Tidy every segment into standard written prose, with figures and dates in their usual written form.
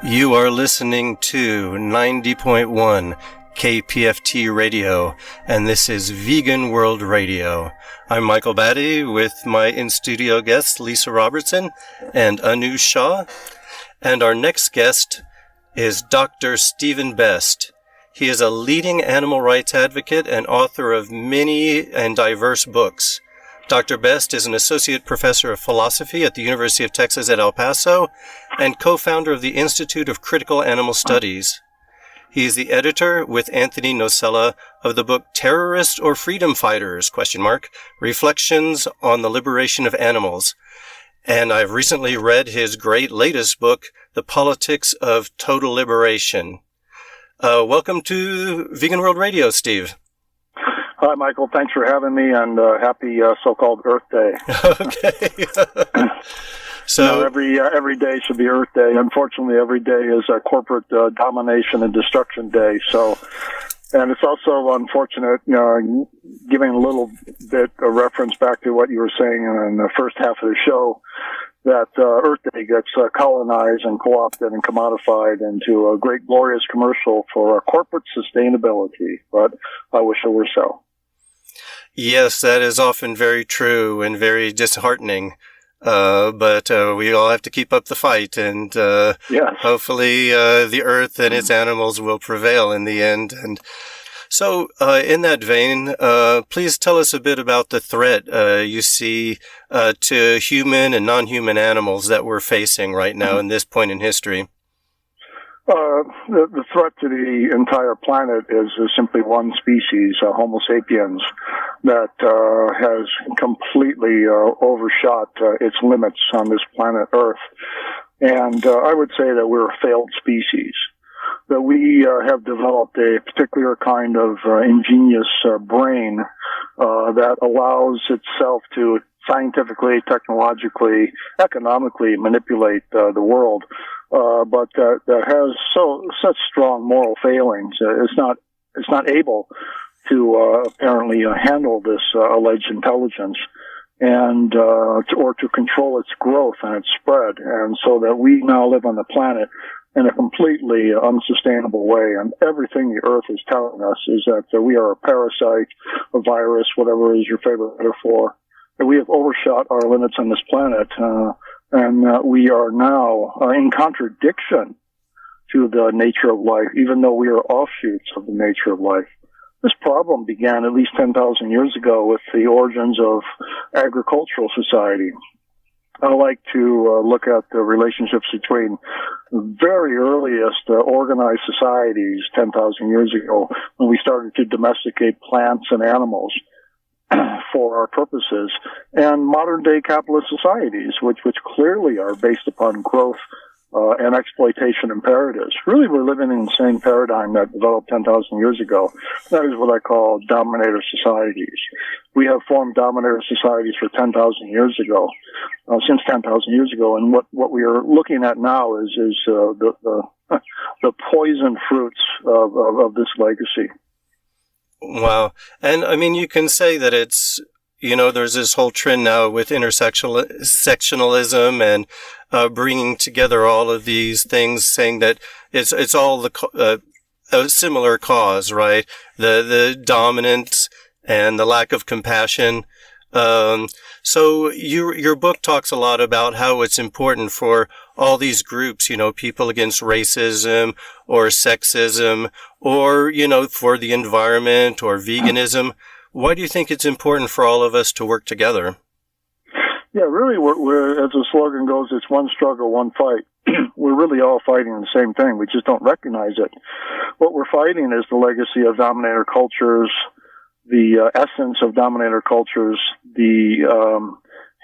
You are listening to 90.1 KPFT Radio, and this is Vegan World Radio. I'm Michael Battey with my in-studio guests Lisa Robertson and Anu Shah. And our next guest is Dr. Stephen Best. He is a leading animal rights advocate and author of many and diverse books. Dr. Best is an associate professor of philosophy at the University of Texas at El Paso and co-founder of the Institute of Critical Animal Studies. He is the editor with Anthony Nocella of the book Terrorists or Freedom Fighters, ? Reflections on the Liberation of Animals. And I've recently read his great latest book, The Politics of Total Liberation. Welcome to Vegan World Radio, Steve. Hi, Michael. Thanks for having me, and happy so-called Earth Day. Okay. So every day should be Earth Day. Unfortunately, every day is a corporate domination and destruction day. So, and it's also unfortunate, giving a little bit of reference back to what you were saying in the first half of the show, that Earth Day gets colonized and co-opted and commodified into a great, glorious commercial for corporate sustainability. But I wish it were so. Yes, that is often very true and very disheartening. But we all have to keep up the fight, and yes. Hopefully the earth and its animals will prevail in the end. And so, in that vein, please tell us a bit about the threat you see to human and non-human animals that we're facing right now in this point in history. The threat to the entire planet is simply one species, Homo sapiens, that has completely overshot its limits on this planet Earth. And I would say that we're a failed species, that we have developed a particular kind of ingenious brain that allows itself to scientifically, technologically, economically manipulate the world, but that has such strong moral failings. It's not able to apparently handle this alleged intelligence and or to control its growth and its spread, and so that we now live on the planet in a completely unsustainable way. And everything the Earth is telling us is that we are a parasite, a virus, whatever is your favorite metaphor. We have overshot our limits on this planet, and we are now in contradiction to the nature of life, even though we are offshoots of the nature of life. This problem began at least 10,000 years ago with the origins of agricultural society. I like to look at the relationships between the very earliest organized societies 10,000 years ago, when we started to domesticate plants and animals for our purposes, and modern-day capitalist societies, which clearly are based upon growth and exploitation imperatives. Really, we're living in the same paradigm that developed 10,000 years ago. That is what I call dominator societies. We have formed dominator societies for 10,000 years ago, since 10,000 years ago, and what we are looking at now is the poison fruits of this legacy. Wow. And I mean, you can say that it's, there's this whole trend now with intersectionalism and bringing together all of these things, saying that it's all a similar cause, right? The dominance and the lack of compassion. So your book talks a lot about how it's important for all these groups, people against racism or sexism or, for the environment or veganism. Why do you think it's important for all of us to work together? Yeah, really, we're as the slogan goes, it's one struggle, one fight. We're really all fighting the same thing. We just don't recognize it. What we're fighting is the legacy of dominator cultures, the essence of dominator cultures, the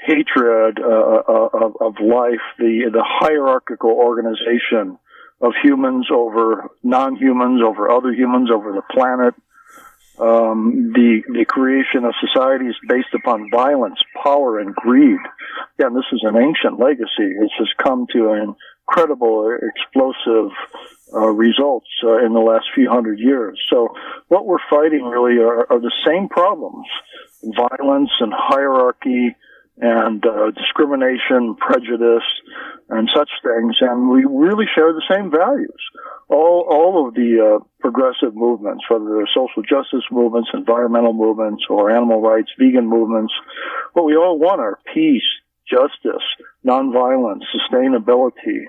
hatred of life, the hierarchical organization of humans over non-humans, over other humans, over the planet, the creation of societies based upon violence, power, and greed. Again, this is an ancient legacy. It's just come to incredible, explosive results in the last few hundred years. So what we're fighting really are the same problems: violence and hierarchy and discrimination, prejudice, and such things. And we really share the same values. All of the progressive movements, whether they're social justice movements, environmental movements, or animal rights, vegan movements, what we all want are peace, justice, nonviolence, sustainability,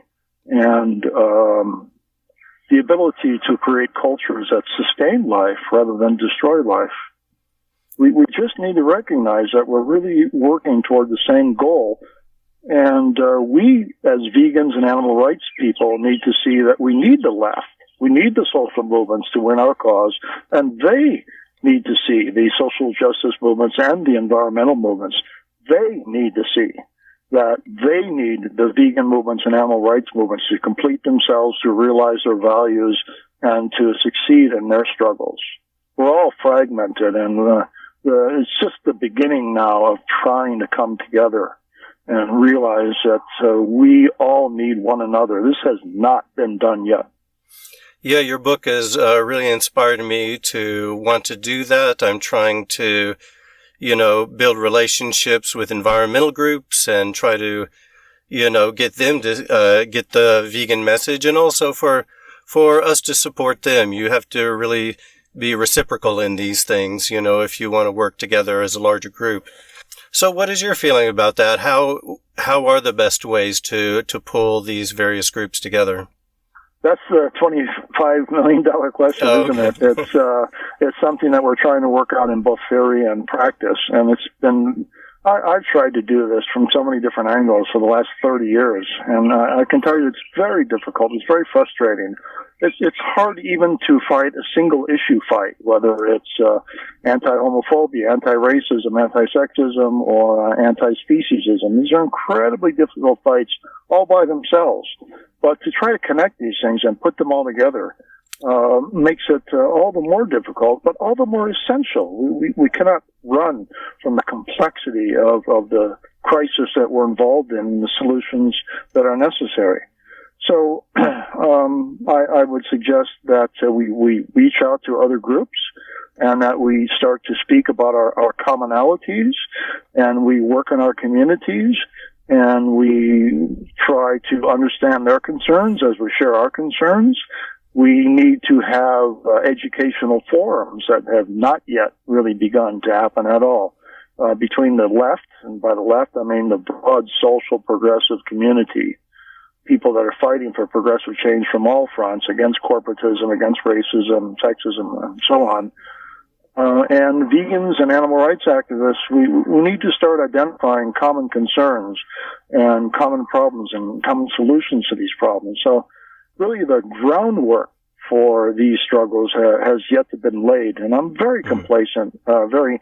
and the ability to create cultures that sustain life rather than destroy life. We just need to recognize that we're really working toward the same goal. And we, as vegans and animal rights people, need to see that we need the left. We need the social movements to win our cause. And they need to see the social justice movements and the environmental movements. They need to see that they need the vegan movements and animal rights movements to complete themselves, to realize their values, and to succeed in their struggles. We're all fragmented, and it's just the beginning now of trying to come together and realize that we all need one another. This has not been done yet. Yeah, your book has really inspired me to want to do that. I'm trying to, build relationships with environmental groups and try to, get them to get the vegan message, and also for us to support them. You have to really be reciprocal in these things, if you want to work together as a larger group. So what is your feeling about that? How are the best ways to pull these various groups together? That's the $25 million question, isn't it? It's something that we're trying to work out in both theory and practice. And I've tried to do this from so many different angles for the last 30 years. And I can tell you it's very difficult. It's very frustrating. It's hard even to fight a single issue fight, whether it's anti-homophobia, anti-racism, anti-sexism, or anti-speciesism. These are incredibly difficult fights all by themselves. But to try to connect these things and put them all together makes it all the more difficult, but all the more essential. We cannot run from the complexity of the crisis that we're involved in and the solutions that are necessary. So I would suggest that we reach out to other groups and that we start to speak about our commonalities, and we work in our communities, and we try to understand their concerns as we share our concerns. We need to have educational forums that have not yet really begun to happen at all between the left, and by the left I mean the broad social progressive community, people that are fighting for progressive change from all fronts, against corporatism, against racism, sexism, and so on. And vegans and animal rights activists, we need to start identifying common concerns and common problems and common solutions to these problems. So really the groundwork for these struggles has yet to been laid. And I'm very complacent, very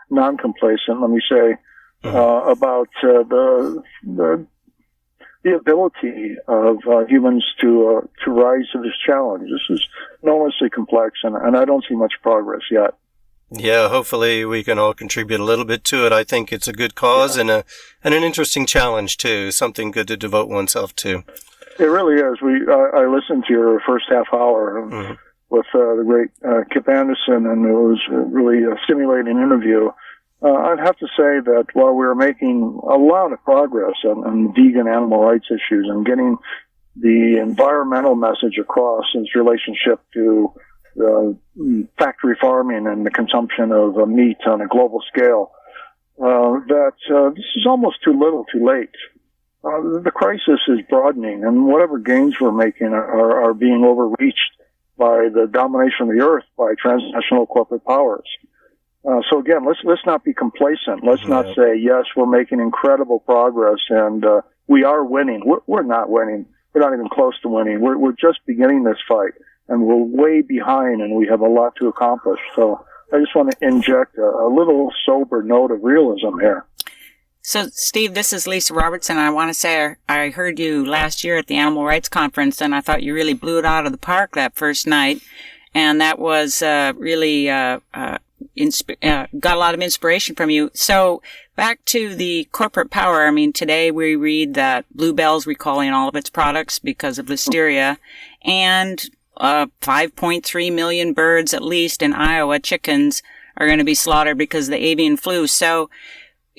non-complacent, let me say, about the ability of humans to rise to this challenge. This is enormously complex, and I don't see much progress yet. Yeah, hopefully we can all contribute a little bit to it. I think it's a good cause and an interesting challenge too, something good to devote oneself to. It really is. I listened to your first half hour with the great Kip Anderson, and it was really a stimulating interview. I'd have to say that while we're making a lot of progress on vegan animal rights issues and getting the environmental message across in its relationship to factory farming and the consumption of meat on a global scale, that this is almost too little too late. The crisis is broadening, and whatever gains we're making are being overreached by the domination of the earth by transnational corporate powers. So again, let's not be complacent. Let's not say, yes, we're making incredible progress and we are winning. We're not winning. We're not even close to winning. We're just beginning this fight, and we're way behind, and we have a lot to accomplish. So I just want to inject a little sober note of realism here. So, Steve, this is Lisa Robertson. I want to say I heard you last year at the Animal Rights Conference, and I thought you really blew it out of the park that first night. And that was really got a lot of inspiration from you. So back to the corporate power. I mean, today we read that Bluebell's recalling all of its products because of listeria, and 5.3 million birds, at least in Iowa, chickens, are going to be slaughtered because of the avian flu. So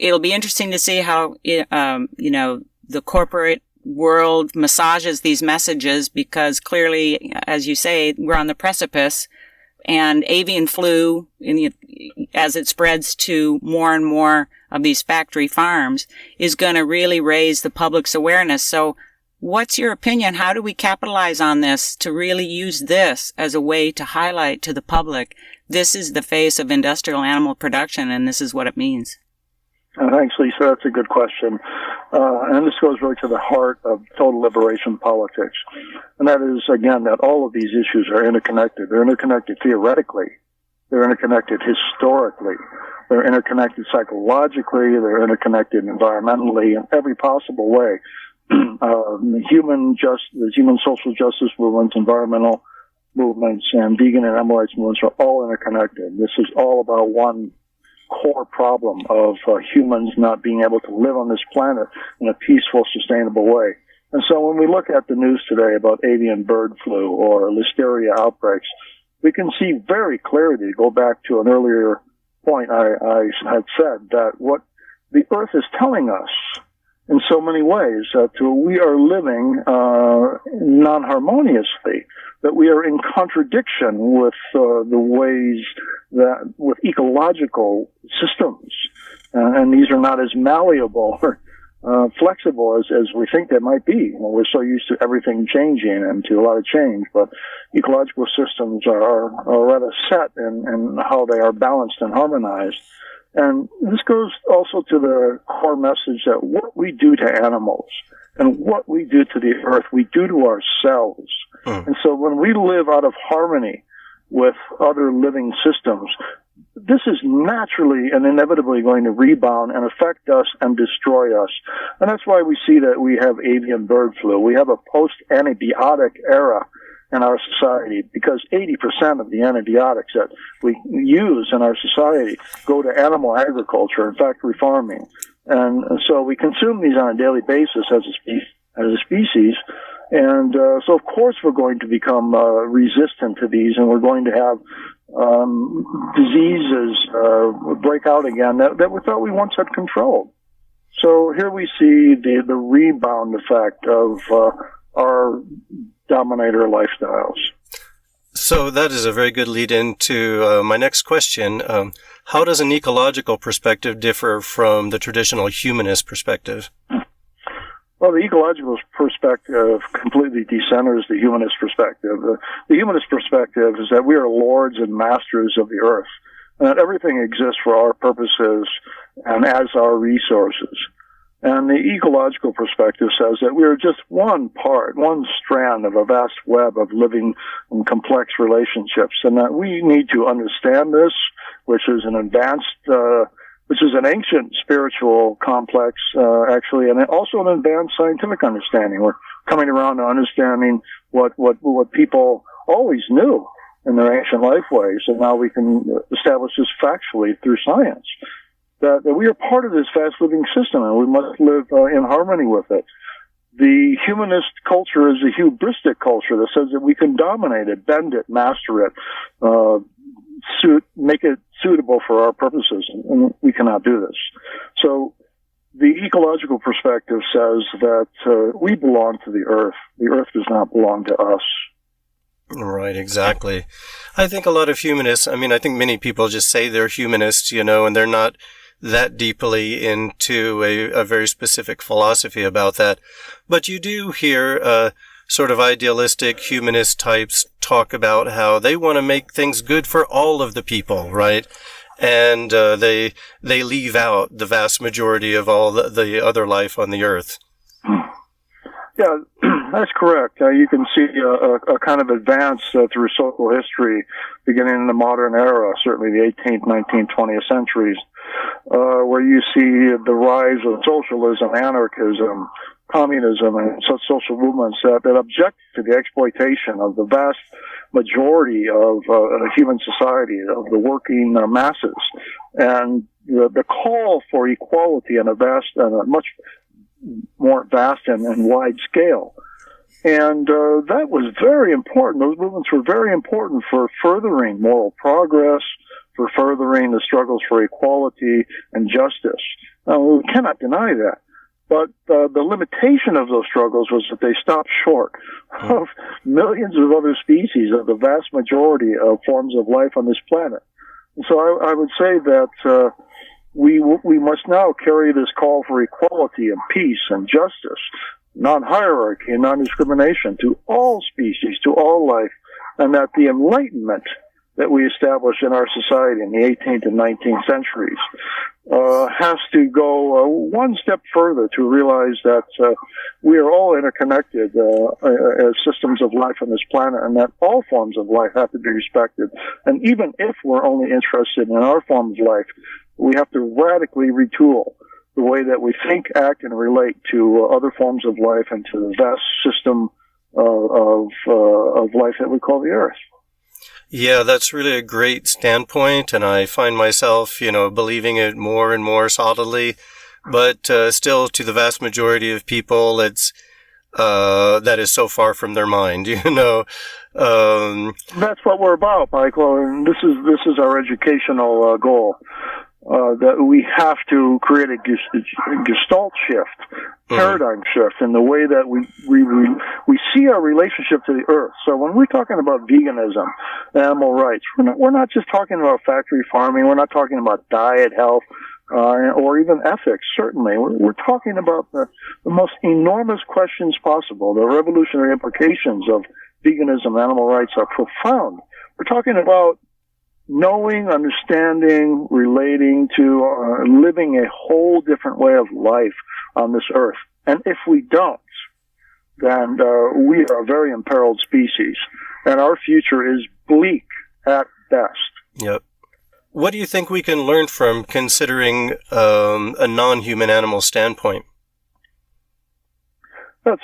it'll be interesting to see how, the corporate world massages these messages, because clearly, as you say, we're on the precipice, and avian flu, as it spreads to more and more of these factory farms, is going to really raise the public's awareness. So what's your opinion? How do we capitalize on this to really use this as a way to highlight to the public, this is the face of industrial animal production, and this is what it means? Thanks, Lisa. That's a good question. And this goes really to the heart of total liberation politics. And that is, again, that all of these issues are interconnected. They're interconnected theoretically. They're interconnected historically. They're interconnected psychologically. They're interconnected environmentally in every possible way. The human social justice movements, environmental movements, and vegan and animal rights movements are all interconnected. This is all about one core problem of humans not being able to live on this planet in a peaceful, sustainable way. And so when we look at the news today about avian bird flu or listeria outbreaks, we can see very clearly, go back to an earlier point I had said, that what the Earth is telling us in so many ways, that we are living non-harmoniously, that we are in contradiction with the ways that, with ecological systems, and these are not as malleable or flexible as we think they might be. We're so used to everything changing and to a lot of change, but ecological systems are rather set in how they are balanced and harmonized. And this goes also to the core message that what we do to animals and what we do to the earth, we do to ourselves. And so when we live out of harmony with other living systems, this is naturally and inevitably going to rebound and affect us and destroy us. And that's why we see that we have avian bird flu. We have a post-antibiotic era in our society, because 80% of the antibiotics that we use in our society go to animal agriculture and factory farming. And so we consume these on a daily basis as a species. And so, of course, we're going to become resistant to these, and we're going to have diseases break out again that we thought we once had controlled. So here we see the rebound effect of our dominator lifestyles. So that is a very good lead into my next question. How does an ecological perspective differ from the traditional humanist perspective? Well, the ecological perspective completely decenters the humanist perspective. The humanist perspective is that we are lords and masters of the earth, and that everything exists for our purposes and as our resources. And the ecological perspective says that we are just one strand of a vast web of living and complex relationships, and that we need to understand this, which is an ancient spiritual complex, actually, and also an advanced scientific understanding. We're coming around to understanding what people always knew in their ancient life ways, and now we can establish this factually through science. That we are part of this fast-living system, and we must live in harmony with it. The humanist culture is a hubristic culture that says that we can dominate it, bend it, master it, make it suitable for our purposes, and we cannot do this. So the ecological perspective says that we belong to the earth. The earth does not belong to us. Right, exactly. I think a lot of humanists, I think many people just say they're humanists, and they're not that deeply into a very specific philosophy about that. But you do hear sort of idealistic humanist types talk about how they want to make things good for all of the people, right? And they leave out the vast majority of all the other life on the earth. Yeah, that's correct. You can see a kind of advance through social history beginning in the modern era, certainly the 18th, 19th, 20th centuries, where you see the rise of socialism, anarchism, communism, and such social movements that object to the exploitation of the vast majority of human society, of the working masses. And the call for equality on a much more vast and wide scale. And that was very important. Those movements were very important for furthering moral progress, for furthering the struggles for equality and justice. We cannot deny that. But the limitation of those struggles was that they stopped short of millions of other species, of the vast majority of forms of life on this planet. And so I would say that we must now carry this call for equality and peace and justice, non-hierarchy and non-discrimination to all species, to all life, and that the enlightenment that we established in our society in the 18th and 19th centuries has to go one step further to realize that we are all interconnected as systems of life on this planet, and that all forms of life have to be respected. And even if we're only interested in our form of life, we have to radically retool the way that we think, act, and relate to other forms of life and to the vast system of life that we call the Earth. Yeah, that's really a great standpoint, and I find myself, believing it more and more solidly. But still, to the vast majority of people, it's that is so far from their mind. That's what we're about, Michael, and this is our educational goal. That we have to create a gestalt shift, paradigm shift in the way that we see our relationship to the earth. So when we're talking about veganism, animal rights, we're not just talking about factory farming. We're not talking about diet, health, or even ethics. Certainly, we're talking about the most enormous questions possible. The revolutionary implications of veganism, animal rights are profound. We're talking about knowing, understanding, relating to, living a whole different way of life on this earth. And if we don't, then we are a very imperiled species, and our future is bleak at best. Yep. What do you think we can learn from considering a non-human animal standpoint? That's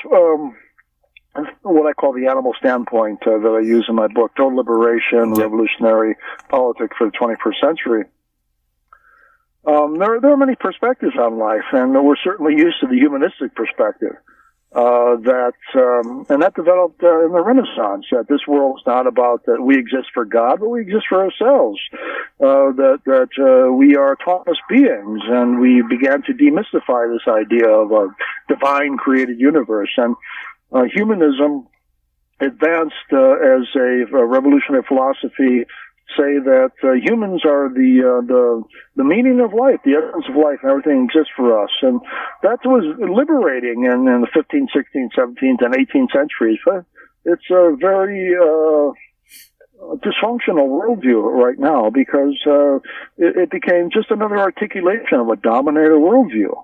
what I call the animal standpoint that I use in my book, Total Liberation, Revolutionary Politics for the 21st Century. There are many perspectives on life, and we're certainly used to the humanistic perspective that developed in the Renaissance, that this world is not about that we exist for God, but we exist for ourselves, that we are autonomous beings, and we began to demystify this idea of a divine created universe. And humanism advanced as a revolutionary philosophy, say that humans are the meaning of life, the essence of life, and everything exists for us. And that was liberating in the 15th, 16th, 17th, and 18th centuries. But it's a very dysfunctional worldview right now, because it became just another articulation of a dominator worldview,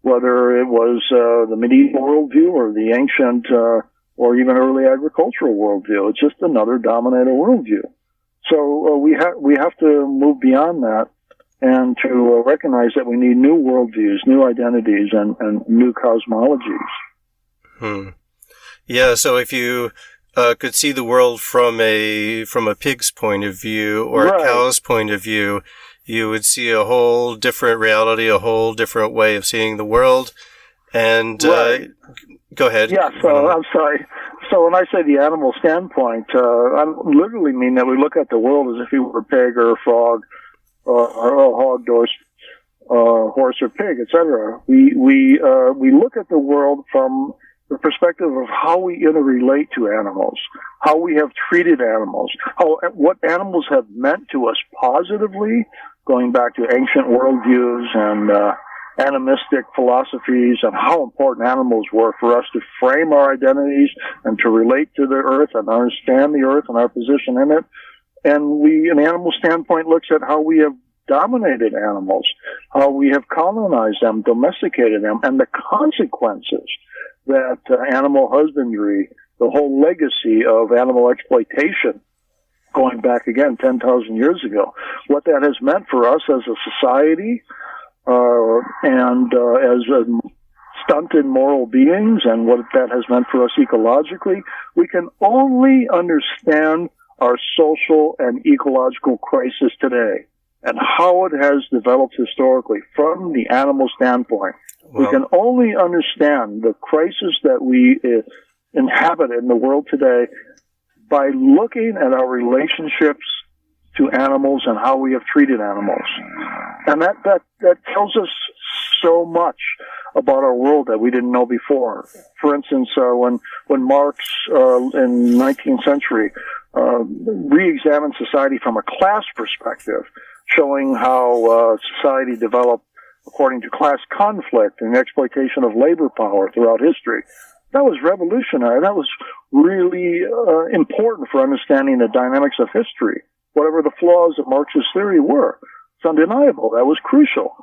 whether it was the medieval worldview or the ancient or even early agricultural worldview. It's just another dominator worldview. So we have to move beyond that and to recognize that we need new worldviews, new identities, and new cosmologies. Yeah. So if you could see the world from a pig's point of view or a cow's point of view, you would see a whole different reality, a whole different way of seeing the world. And go ahead. Yeah. So I'm sorry. So when I say the animal standpoint, I literally mean that we look at the world as if we were a pig or a frog or a hog, horse or pig, etc. We look at the world from the perspective of how we interrelate to animals, how we have treated animals, what animals have meant to us positively, going back to ancient worldviews and animistic philosophies, and how important animals were for us to frame our identities and to relate to the earth and understand the earth and our position in it. And an animal standpoint looks at how we have dominated animals, how we have colonized them, domesticated them, and the consequences that animal husbandry, the whole legacy of animal exploitation, going back again 10,000 years ago, what that has meant for us as a society, and as stunted moral beings, and what that has meant for us ecologically. We can only understand our social and ecological crisis today and how it has developed historically from the animal standpoint. We can only understand the crisis that we inhabit in the world today by looking at our relationships to animals and how we have treated animals. And that tells us so much about our world that we didn't know before. For instance, when Marx in the 19th century re-examined society from a class perspective, showing how society developed according to class conflict and exploitation of labor power throughout history, that was revolutionary. That was really important for understanding the dynamics of history, whatever the flaws of Marx's theory were. It's undeniable. That was crucial.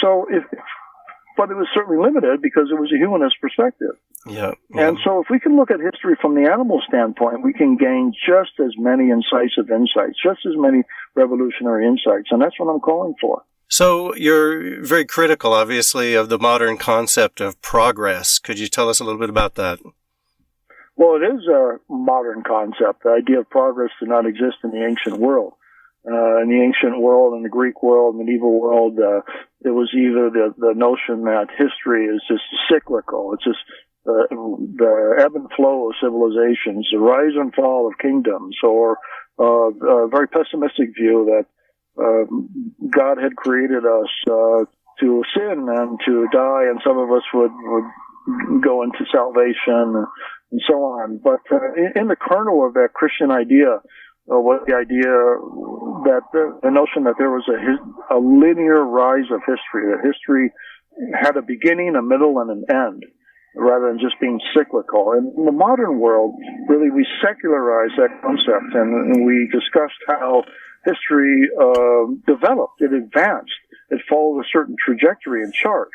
But it was certainly limited because it was a humanist perspective. Yeah. And so if we can look at history from the animal standpoint, we can gain just as many incisive insights, just as many revolutionary insights. And that's what I'm calling for. So you're very critical, obviously, of the modern concept of progress. Could you tell us a little bit about that? Well, it is a modern concept. The idea of progress did not exist in the ancient world. In the ancient world, in the Greek world, medieval world, it was either the notion that history is just cyclical. It's just the ebb and flow of civilizations, the rise and fall of kingdoms, or a very pessimistic view that God had created us to sin and to die, and some of us would go into salvation and so on. But in the kernel of that Christian idea was the idea that the notion that there was a linear rise of history, that history had a beginning, a middle, and an end, rather than just being cyclical. And in the modern world, really, we secularized that concept, and we discussed how history developed, it advanced, it followed a certain trajectory and chart,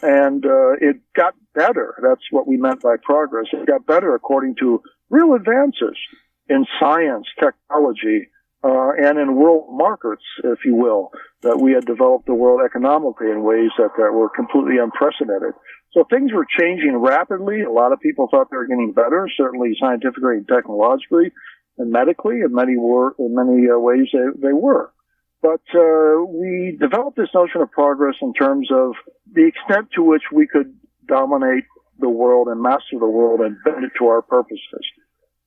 and it got better. That's what we meant by progress. It got better according to real advances in science, technology, and in world markets, if you will, that we had developed the world economically in ways that were completely unprecedented. So things were changing rapidly. A lot of people thought they were getting better, certainly scientifically and technologically and medically. In many ways they were. But we developed this notion of progress in terms of the extent to which we could dominate the world and master the world and bend it to our purposes.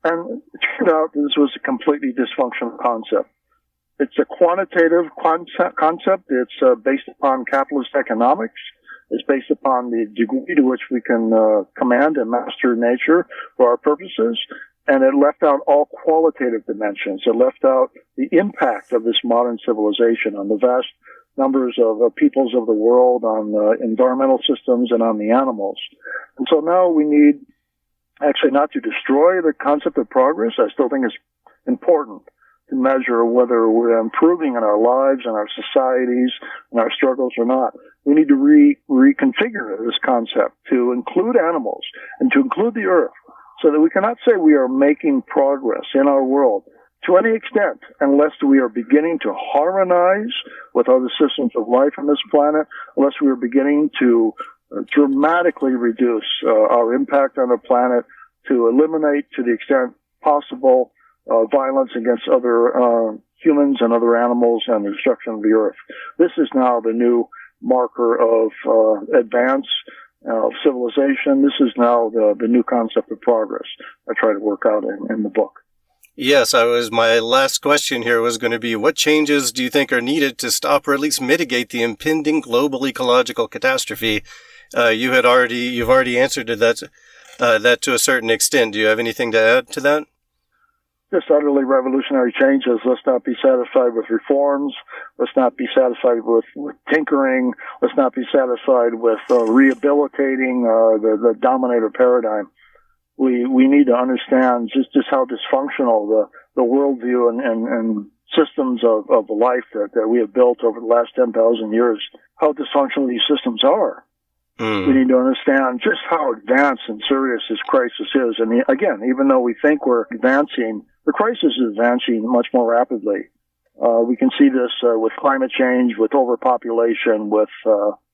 And it turned out this was a completely dysfunctional concept. It's a quantitative concept. It's based upon capitalist economics. It's based upon the degree to which we can command and master nature for our purposes. And it left out all qualitative dimensions. It left out the impact of this modern civilization on the vast numbers of peoples of the world, on the environmental systems, and on the animals. And so now we need actually not to destroy the concept of progress. I still think it's important to measure whether we're improving in our lives and our societies and our struggles or not. We need to reconfigure this concept to include animals and to include the earth, so that we cannot say we are making progress in our world to any extent unless we are beginning to harmonize with other systems of life on this planet, unless we are beginning to dramatically reduce our impact on the planet, to eliminate, to the extent possible, violence against other humans and other animals and the destruction of the earth. This is now the new marker of advance, of civilization. This is now the new concept of progress I try to work out in the book. Yes, my last question here was going to be, what changes do you think are needed to stop or at least mitigate the impending global ecological catastrophe? You've already answered that to a certain extent. Do you have anything to add to that? Just utterly revolutionary changes. Let's not be satisfied with reforms. Let's not be satisfied with tinkering. Let's not be satisfied with rehabilitating the dominator paradigm. We need to understand just how dysfunctional the worldview and systems of life that we have built over the last 10,000 years, how dysfunctional these systems are. We need to understand just how advanced and serious this crisis is. And again, even though we think we're advancing, the crisis is advancing much more rapidly. We can see this with climate change, with overpopulation, with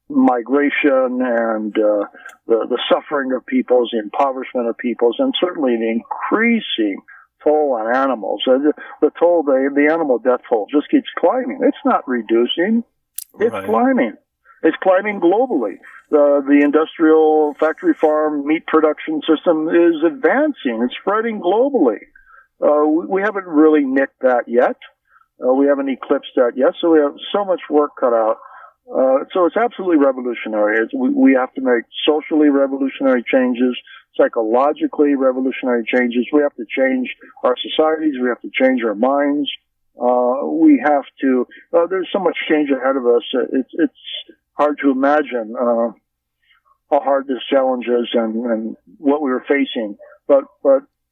migration, and the suffering of peoples, the impoverishment of peoples, and certainly the increasing toll on animals. The animal death toll just keeps climbing. It's not reducing. It's climbing. It's climbing globally. The industrial factory farm meat production system is advancing. It's spreading globally. We haven't really nicked that yet. We haven't eclipsed that yet, so we have so much work cut out. So it's absolutely revolutionary. We have to make socially revolutionary changes, psychologically revolutionary changes. We have to change our societies. We have to change our minds. We have to, there's so much change ahead of us. It's hard to imagine, how hard this challenge is and what we were facing. But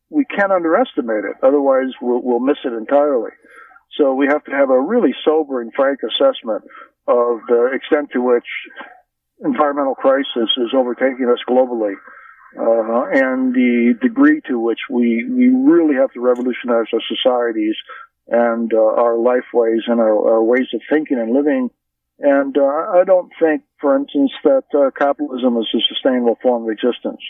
we can't underestimate it. Otherwise we'll miss it entirely. So we have to have a really sober and frank assessment of the extent to which environmental crisis is overtaking us globally, and the degree to which we really have to revolutionize our societies and our lifeways and our ways of thinking and living. And I don't think, for instance, that capitalism is a sustainable form of existence.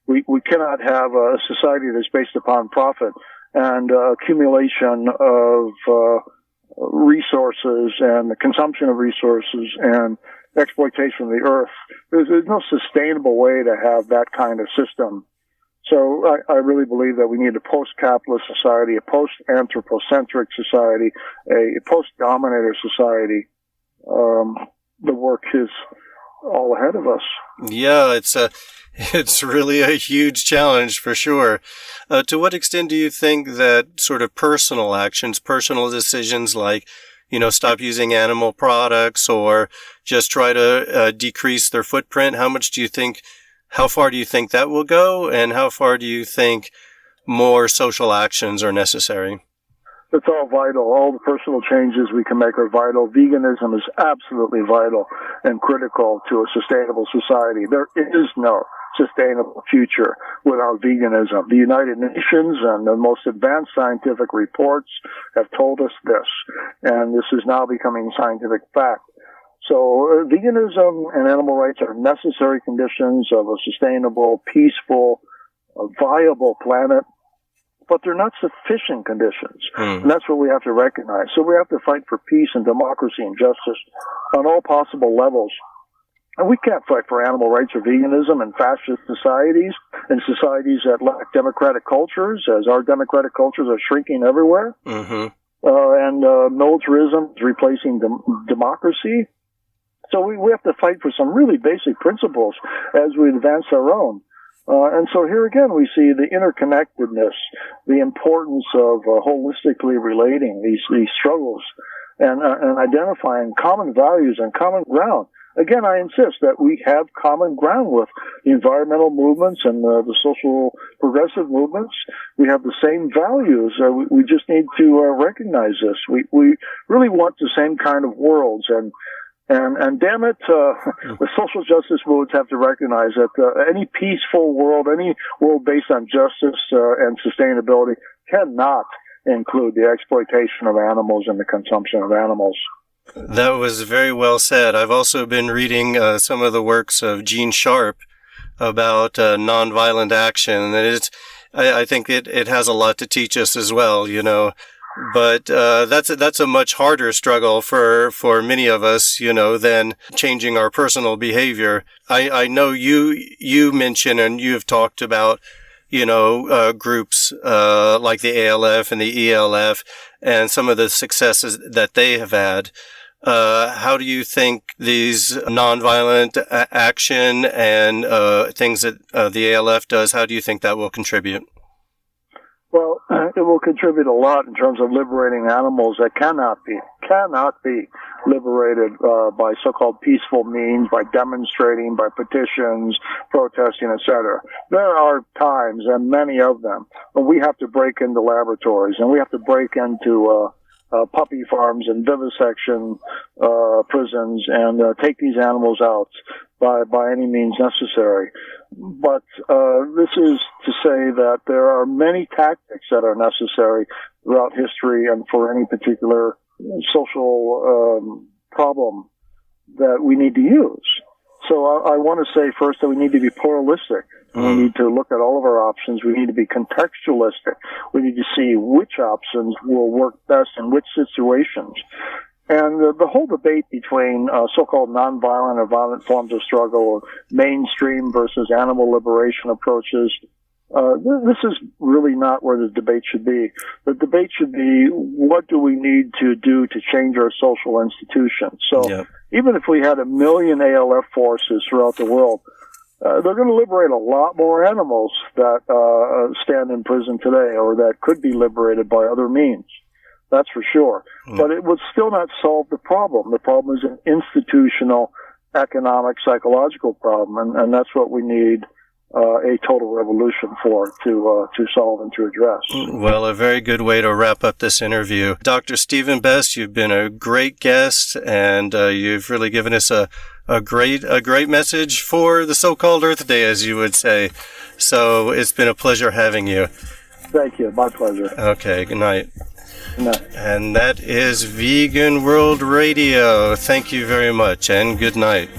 We cannot have a society that's based upon profit and accumulation of resources and the consumption of resources and exploitation of the earth. There's no sustainable way to have that kind of system. So I really believe that we need a post-capitalist society, a post-anthropocentric society, a post-dominator society. The work is all ahead of us. Yeah, it's really a huge challenge for sure. To what extent do you think that sort of personal actions, personal decisions like, stop using animal products or just try to decrease their footprint, how far do you think that will go, and how far do you think more social actions are necessary? It's all vital. All the personal changes we can make are vital. Veganism is absolutely vital and critical to a sustainable society. There is no sustainable future without veganism. The United Nations and the most advanced scientific reports have told us this, and this is now becoming scientific fact. So veganism and animal rights are necessary conditions of a sustainable, peaceful, viable planet. But they're not sufficient conditions. And that's what we have to recognize. So we have to fight for peace and democracy and justice on all possible levels. And we can't fight for animal rights or veganism in fascist societies and societies that lack democratic cultures, as our democratic cultures are shrinking everywhere. And militarism is replacing democracy. So we have to fight for some really basic principles as we advance our own. And so here again, we see the interconnectedness, the importance of holistically relating these struggles and identifying common values and common ground. Again, I insist that we have common ground with the environmental movements and the social progressive movements. We have the same values. We just need to recognize this. We really want the same kind of worlds, and damn it, the social justice movements have to recognize that any peaceful world, any world based on justice and sustainability cannot include the exploitation of animals and the consumption of animals. That was very well said. I've also been reading some of the works of Gene Sharp about nonviolent action, and I think it has a lot to teach us as well, But that's a much harder struggle for many of us, than changing our personal behavior. I know you mentioned and you've talked about, groups like the ALF and the ELF and some of the successes that they have had. How do you think these nonviolent action and things that the ALF does, how do you think that will contribute? Well, it will contribute a lot in terms of liberating animals that cannot be liberated by so-called peaceful means, by demonstrating, by petitions, protesting, etc. There are times, and many of them, when we have to break into laboratories and we have to break into puppy farms and vivisection prisons and take these animals out by any means necessary. But this is to say that there are many tactics that are necessary throughout history and for any particular social problem that we need to use. So I want to say first that we need to be pluralistic. We need to look at all of our options. We need to be contextualistic. We need to see which options will work best in which situations. And the whole debate between so-called nonviolent or violent forms of struggle, or mainstream versus animal liberation approaches, This is really not where the debate should be. The debate should be, what do we need to do to change our social institutions? So even if we had 1 million ALF forces throughout the world, they're going to liberate a lot more animals that stand in prison today, or that could be liberated by other means. That's for sure. But it would still not solve the problem. The problem is an institutional, economic, psychological problem, and that's what we need a total revolution to solve and to address. Well, a very good way to wrap up this interview. Dr. Stephen Best, you've been a great guest, and you've really given us a great message for the so-called Earth Day, as you would say. So it's been a pleasure having you. Thank you. My pleasure. Okay. Good night. Good night. And that is Vegan World Radio. Thank you very much, and good night.